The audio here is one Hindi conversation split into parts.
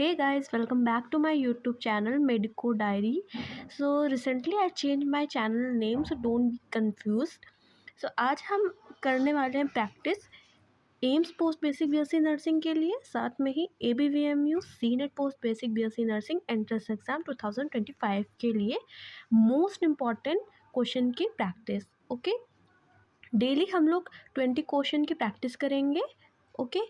Hey guys, welcome back to my YouTube channel Medico Diary. So recently I changed my channel name, so don't be confused. So आज हम करने वाले हैं practice AIIMS post basic BSc nursing के लिए, साथ में ही ABVMU senate post basic BSc nursing entrance exam 2025 के लिए मोस्ट इम्पॉर्टेंट क्वेश्चन की प्रैक्टिस। ओके, डेली हम लोग 20 क्वेश्चन की प्रैक्टिस करेंगे। ओके,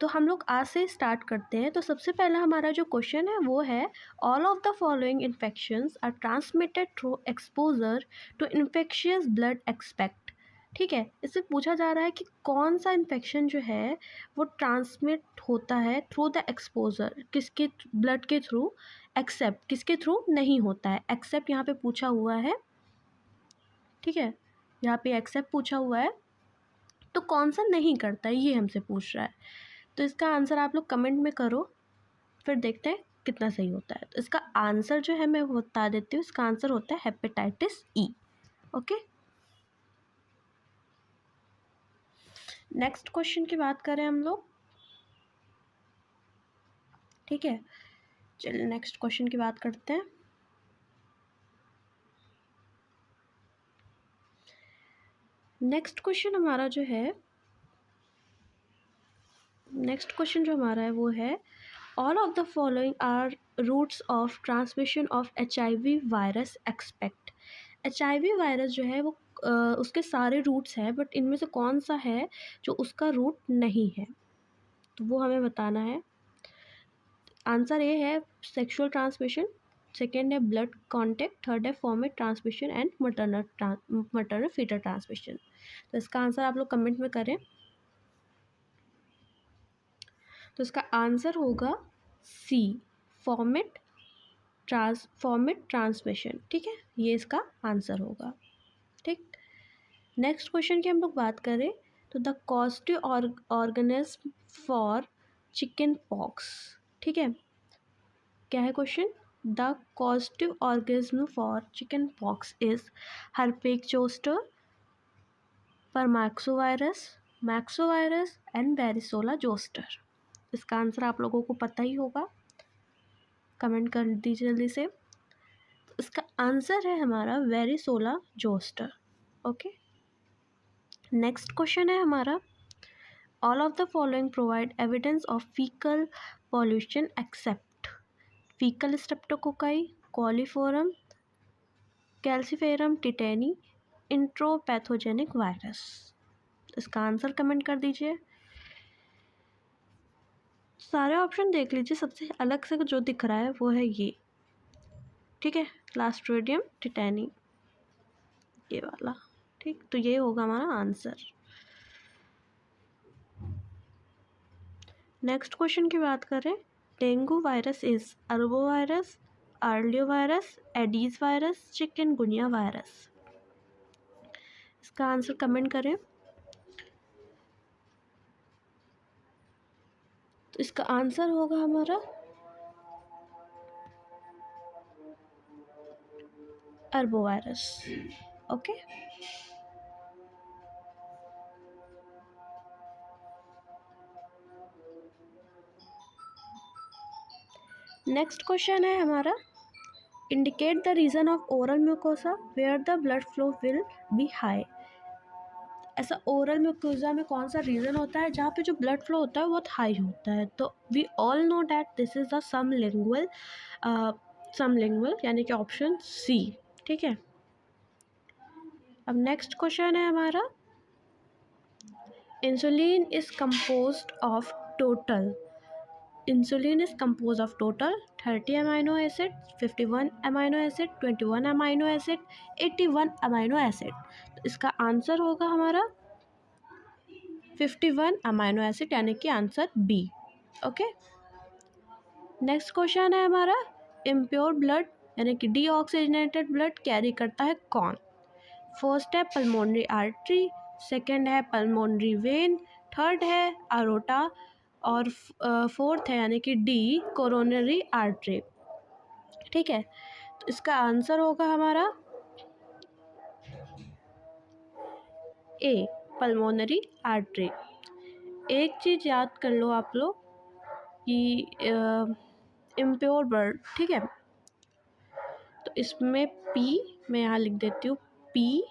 तो हम लोग आज से स्टार्ट करते हैं। तो सबसे पहला हमारा जो क्वेश्चन है वो है, all of the following infections are transmitted through exposure to infectious blood except. ठीक है, इससे पूछा जा रहा है कि कौन सा इन्फेक्शन जो है वो ट्रांसमिट होता है थ्रू द एक्सपोजर, किसके ब्लड के थ्रू, एक्सेप्ट किसके थ्रू नहीं होता है। एक्सेप्ट यहाँ पे पूछा हुआ है, ठीक है, यहाँ पे एक्सेप्ट पूछा हुआ है, तो कौन सा नहीं करता है ये हमसे पूछ रहा है। तो इसका आंसर आप लोग कमेंट में करो, फिर देखते हैं कितना सही होता है। तो इसका आंसर जो है मैं वो बता देती हूँ। इसका आंसर होता है hepatitis E. Okay, next question की बात करें हम लोग। ठीक है, चलिए नेक्स्ट क्वेश्चन की बात करते हैं। नेक्स्ट क्वेश्चन हमारा जो है, नेक्स्ट क्वेश्चन जो हमारा है वो है, all of the following are routes of transmission of HIV virus except. HIV virus जो है वो उसके सारे रूट्स हैं, बट इनमें से कौन सा है जो उसका रूट नहीं है, तो वो हमें बताना है। आंसर ए है सेक्सुअल ट्रांसमिशन, सेकेंड है ब्लड कॉन्टेक्ट, थर्ड है format transmission and maternal foetal transmission. तो इसका आंसर आप लोग कमेंट में करें। तो इसका आंसर होगा सी, फॉर्मेट ट्रांसमिशन। ठीक है, ये इसका आंसर होगा। ठीक, नेक्स्ट क्वेश्चन की हम लोग बात करें तो the causative organism for chicken pox. ठीक है, क्या है question? The causative organism for chicken pox is herpes zoster, paramyxovirus, myxovirus and varicella zoster. इसका आंसर आप लोगों को पता ही होगा, कमेंट कर दीजिए जल्दी से। तो इसका आंसर है हमारा varicella zoster. Okay, next question है हमारा, all of the following provide evidence of faecal pollution except faecal streptococci, coliform, calciferum tetani, enteropathogenic virus. इसका आंसर कमेंट कर दीजिए। सारे ऑप्शन देख लीजिए, सबसे अलग से जो दिख रहा है वो है ये। ठीक है, क्लास्ट्रीडियम टिटेनी, ये वाला। ठीक, तो ये होगा हमारा आंसर। नेक्स्ट क्वेश्चन की बात करें, dengue virus is arbo virus, आर्लियो virus, aedes virus, chikungunya virus. इसका आंसर कमेंट करें। तो इसका आंसर होगा हमारा अरबो वायरस। ओके, नेक्स्ट क्वेश्चन है हमारा, indicate the region of oral mucosa where the blood flow will be high. ऐसा ओरल म्यूकोसा में कौन सा रीजन होता है जहाँ पे जो ब्लड फ्लो होता है वो बहुत हाई होता है? तो we all know that this is the sublingual यानी कि ऑप्शन सी। ठीक है, अब नेक्स्ट क्वेश्चन है हमारा, insulin is composed of total, insulin is composed of total 30 amino acid, 51 amino acid, 21 amino acid, 81 amino acid। तो इसका आंसर होगा हमारा 51 अमाइनो एसिड, यानी कि answer B. Okay, next question है हमारा, इम्प्योर ब्लड यानी कि डीऑक्सीजनेटेड ब्लड कैरी करता है कौन? फर्स्ट है पल्मोनरी आर्टरी, सेकेंड है पल्मोनरी वेन, थर्ड है अरोटा, और फोर्थ है यानी कि डी कोरोनरी आर्टरी। ठीक है, तो इसका आंसर होगा हमारा ए, पल्मोनरी आर्टरी। एक चीज़ याद कर लो आप लोग कि इम्प्योर ब्लड, ठीक है। तो इसमें पी मैं यहाँ लिख देती हूँ, PAD,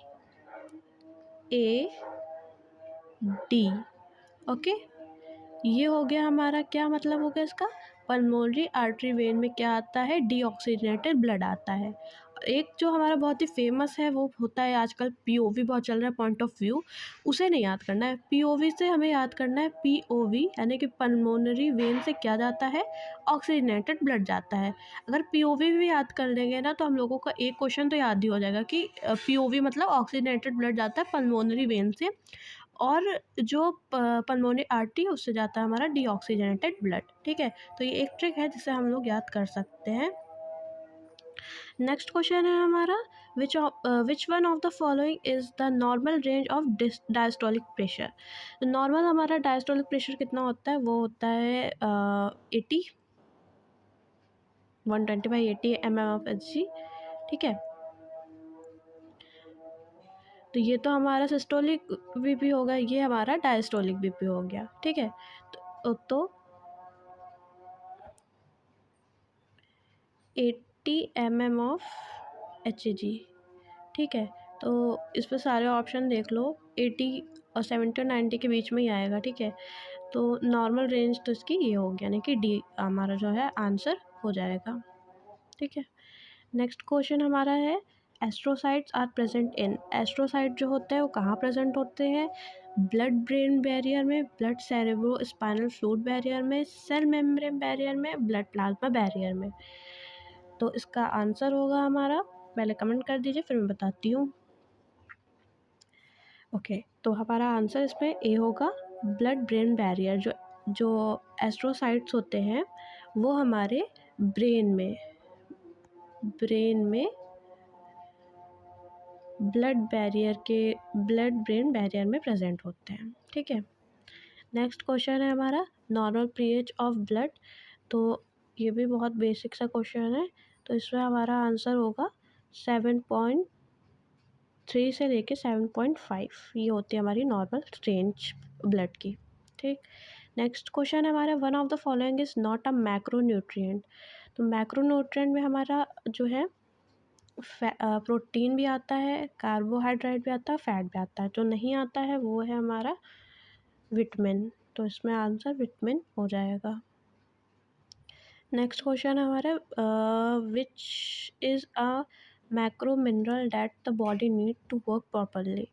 ओके। ये हो गया हमारा, क्या मतलब हो गया इसका, पल्मोनरी आर्टरी वेन में क्या आता है, डीऑक्सीजनेटेड ब्लड आता है। एक जो हमारा बहुत ही फेमस है वो होता है आजकल POV बहुत चल रहा है, पॉइंट ऑफ व्यू, उसे नहीं याद करना है। POV से हमें याद करना है POV, यानी कि पल्मोनरी वेन से क्या जाता है, ऑक्सीजनेटेड ब्लड जाता है। अगर POV भी याद कर लेंगे ना तो हम लोगों का एक क्वेश्चन तो याद ही हो जाएगा कि POV मतलब ऑक्सीजनेटेड ब्लड जाता है पल्मोनरी वेन से, और जो पल्मोनरी आर्टरी है उससे जाता है हमारा डीऑक्सीजनेटेड ब्लड, ठीक है। तो ये एक ट्रिक है जिसे हम लोग याद कर सकते हैं। नेक्स्ट क्वेश्चन है हमारा, which one of the following is the normal range of diastolic pressure. Normal हमारा डायस्टोलिक प्रेशर कितना होता है, वो होता है 80, 120/80 mm/Hg, ठीक है। तो ये तो हमारा सिस्टोलिक बीपी होगा, ये हमारा डायस्टोलिक बीपी हो गया, ठीक है। तो 80 mm/Hg, ठीक है। तो इस पर सारे ऑप्शन देख लो, 80 और 70 और 90 के बीच में ही आएगा, ठीक है। तो नॉर्मल रेंज तो इसकी ये हो गया, यानी कि डी हमारा जो है आंसर हो जाएगा, ठीक है। नेक्स्ट क्वेश्चन हमारा है, astrocytes are present in. Astrocyte जो होते हैं वो कहाँ प्रेजेंट होते हैं, ब्लड ब्रेन बैरियर में, blood cerebrospinal fluid barrier में, सेल मेम्ब्रेन बैरियर में, ब्लड प्लाज्मा बैरियर में। तो इसका आंसर होगा हमारा, पहले कमेंट कर दीजिए फिर मैं बताती हूँ। ओके, तो हमारा आंसर इसमें ए होगा, ब्लड ब्रेन बैरियर। जो एस्ट्रोसाइट्स होते हैं वो हमारे ब्रेन में ब्लड ब्रेन बैरियर में प्रेजेंट होते हैं, ठीक है। नेक्स्ट क्वेश्चन है हमारा, नॉर्मल पीएच ऑफ ब्लड। तो ये भी बहुत बेसिक सा क्वेश्चन है, तो इसमें हमारा आंसर होगा 7.3 से लेके 7.5, ये होती है हमारी नॉर्मल रेंज ब्लड की, ठीक। नेक्स्ट क्वेश्चन है हमारा, one of the following is not a macronutrient. तो मैक्रोन्यूट्रिएंट में हमारा जो है प्रोटीन भी आता है, कार्बोहाइड्रेट भी आता है, फैट भी आता है। जो नहीं आता है वो है हमारा विटामिन, तो इसमें आंसर विटामिन हो जाएगा। नेक्स्ट क्वेश्चन है हमारा, which is a macro mineral that the body need to work properly.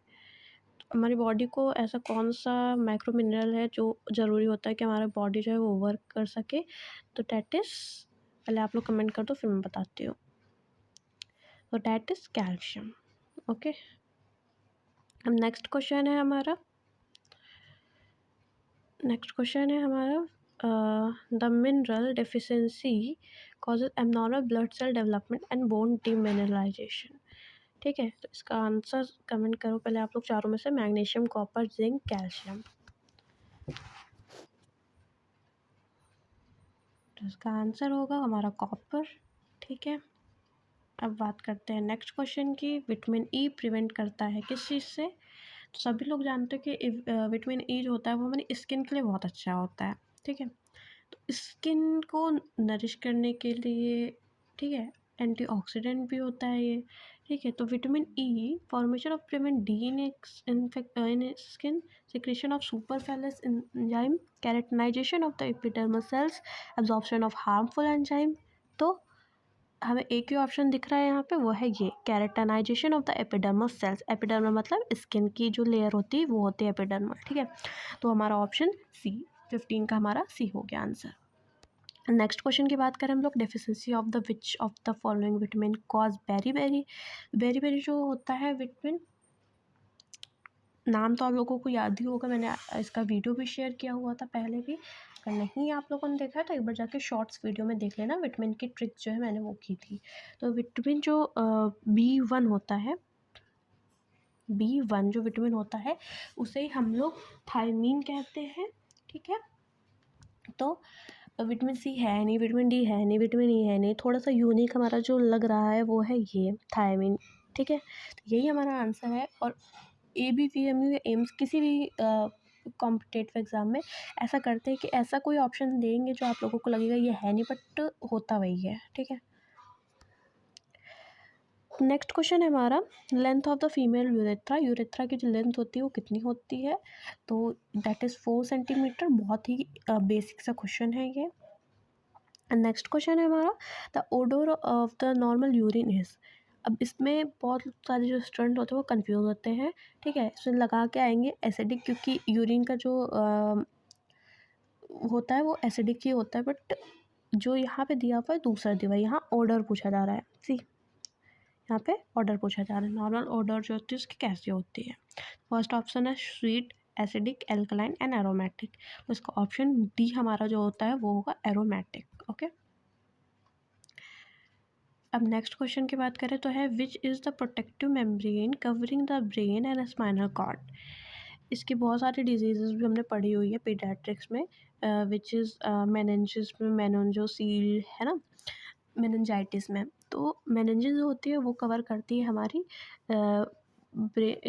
हमारी बॉडी को ऐसा कौन सा मैक्रो मिनरल है जो ज़रूरी होता है कि हमारा बॉडी जो है वो वर्क कर सके, तो डैट इज़, पहले आप लोग कमेंट कर दो फिर मैं बताती हूँ। तो डैट इज़ कैल्शियम, ओके। अब नेक्स्ट क्वेश्चन है हमारा, the mineral deficiency causes abnormal blood cell development and bone demineralisation, ठीक है। तो इसका आंसर कमेंट करो पहले आप लोग चारों में से, मैग्नीशियम, कॉपर, जिंक, कैल्शियम। तो इसका आंसर होगा हमारा कॉपर, ठीक है। अब बात करते हैं नेक्स्ट क्वेश्चन की, विटामिन ई प्रिवेंट करता है किस चीज़ से। तो सभी लोग जानते हैं कि विटामिन ई जो होता है वो हमारी स्किन के लिए बहुत अच्छा होता है, ठीक है। तो स्किन को नरिश करने के लिए, ठीक है, एंटीऑक्सीडेंट भी होता है ये, ठीक है। तो vitamin E, formation of vitamin D in skin, secretion of सुपरफिलिस enzyme, keratinization of the epidermal cells, absorption of harmful enzyme. तो हमें एक ही ऑप्शन दिख रहा है यहाँ पे, वो है ये, keratinization of the epidermal cells. Epidermal मतलब स्किन की जो लेयर होती है वो होती है एपिडर्मल, ठीक है। तो हमारा ऑप्शन सी, 15 का हमारा सी हो गया आंसर। नेक्स्ट क्वेश्चन की बात करें हम लोग, deficiency of the which of the following vitamin cause beri जो होता है विटामिन, नाम तो आप लोगों को याद ही होगा, मैंने इसका वीडियो भी शेयर किया हुआ था पहले भी, अगर नहीं आप लोगों ने देखा है तो एक बार जाके शॉर्ट्स वीडियो में देख लेना, विटामिन की ट्रिक जो है मैंने वो की थी। तो विटामिन जो B1 होता है, B1 जो विटामिन होता है उसे हम लोग थायमीन कहते हैं, ठीक है। तो विटामिन सी है नहीं, विटामिन डी है नहीं, विटामिन ई है नहीं, थोड़ा सा यूनिक हमारा जो लग रहा है वो है ये थायमीन, ठीक है। तो यही हमारा आंसर है। और ABPMU या एम्स किसी भी कॉम्पिटिटिव एग्ज़ाम में ऐसा करते हैं कि ऐसा कोई ऑप्शन देंगे जो आप लोगों को लगेगा ये है नहीं, बट होता वही है, ठीक है। नेक्स्ट क्वेश्चन है हमारा, length of the female urethra. Urethra की जो लेंथ होती है वो कितनी होती है, तो दैट इज़ 4 सेंटीमीटर। बहुत ही बेसिक सा क्वेश्चन है ये। नेक्स्ट क्वेश्चन है हमारा, the odour of the normal urine is. अब इसमें बहुत सारे जो स्टूडेंट होते हैं वो कंफ्यूज होते हैं, ठीक है। इसमें लगा के आएंगे एसिडिक, क्योंकि यूरिन का जो होता है वो एसिडिक ही होता है, बट जो यहाँ पे दिया हुआ है दूसरा दिया हुआ है, यहाँ ऑर्डर पूछा जा रहा है। सी, यहाँ पे ऑर्डर पूछा जा रहा है, नॉर्मल ऑर्डर जो होती है उसकी कैसी होती है। फर्स्ट ऑप्शन है sweet, acidic, alkaline and aromatic. तो इसका ऑप्शन डी हमारा जो होता है वो होगा एरोमेटिक। ओके, अब नेक्स्ट क्वेश्चन की बात करें तो है, which is the protective membrane covering the brain and spinal cord. इसकी बहुत सारी डिजीज़ भी हमने पढ़ी हुई है पीडियाट्रिक्स में, विच इज़ मेनिंजिस में मेनिंजोसील है ना, मेनिंजाइटिस में। तो मेनिंजेस जो होती है वो कवर करती है हमारी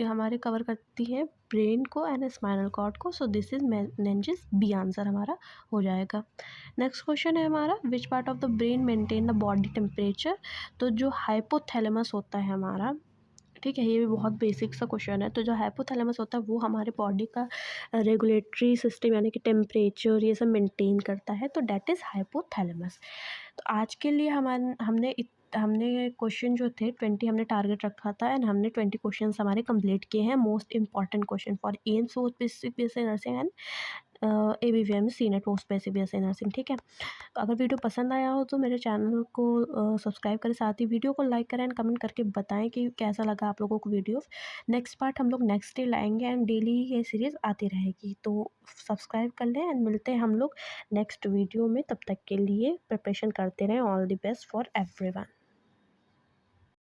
हमारे कवर करती है ब्रेन को एंड स्पाइनल कॉर्ड को। So this is meninges, B answer हमारा हो जाएगा। नेक्स्ट क्वेश्चन है हमारा, which part of the brain maintain the body temperature. तो जो हाइपोथैलेमस होता है हमारा, ठीक है, ये भी बहुत बेसिक सा क्वेश्चन है। तो जो हाइपोथैलेमस होता है वो हमारे बॉडी का रेगुलेटरी सिस्टम यानी कि टेम्परेचर ये सब मेंटेन करता है, तो डैट इज़ हाइपोथैलेमस। तो आज के लिए हमने क्वेश्चन जो थे 20 हमने टारगेट रखा था, एंड हमने 20 क्वेश्चन हमारे कंप्लीट किए हैं, most important question for AIIMS basic BSc nursing and ABVM senate post basic BSc nursing, ठीक है। तो अगर वीडियो पसंद आया हो तो मेरे चैनल को सब्सक्राइब करें, साथ ही वीडियो को लाइक करें एंड कमेंट करके बताएं कि कैसा लगा आप लोगों को वीडियो। नेक्स्ट पार्ट हम लोग नेक्स्ट डे लाएंगे एंड डेली ये सीरीज़ आती रहेगी, तो सब्सक्राइब कर लें एंड मिलते हैं हम लोग नेक्स्ट वीडियो में। तब तक के लिए प्रिपरेशन करते रहें। All the best for everyone.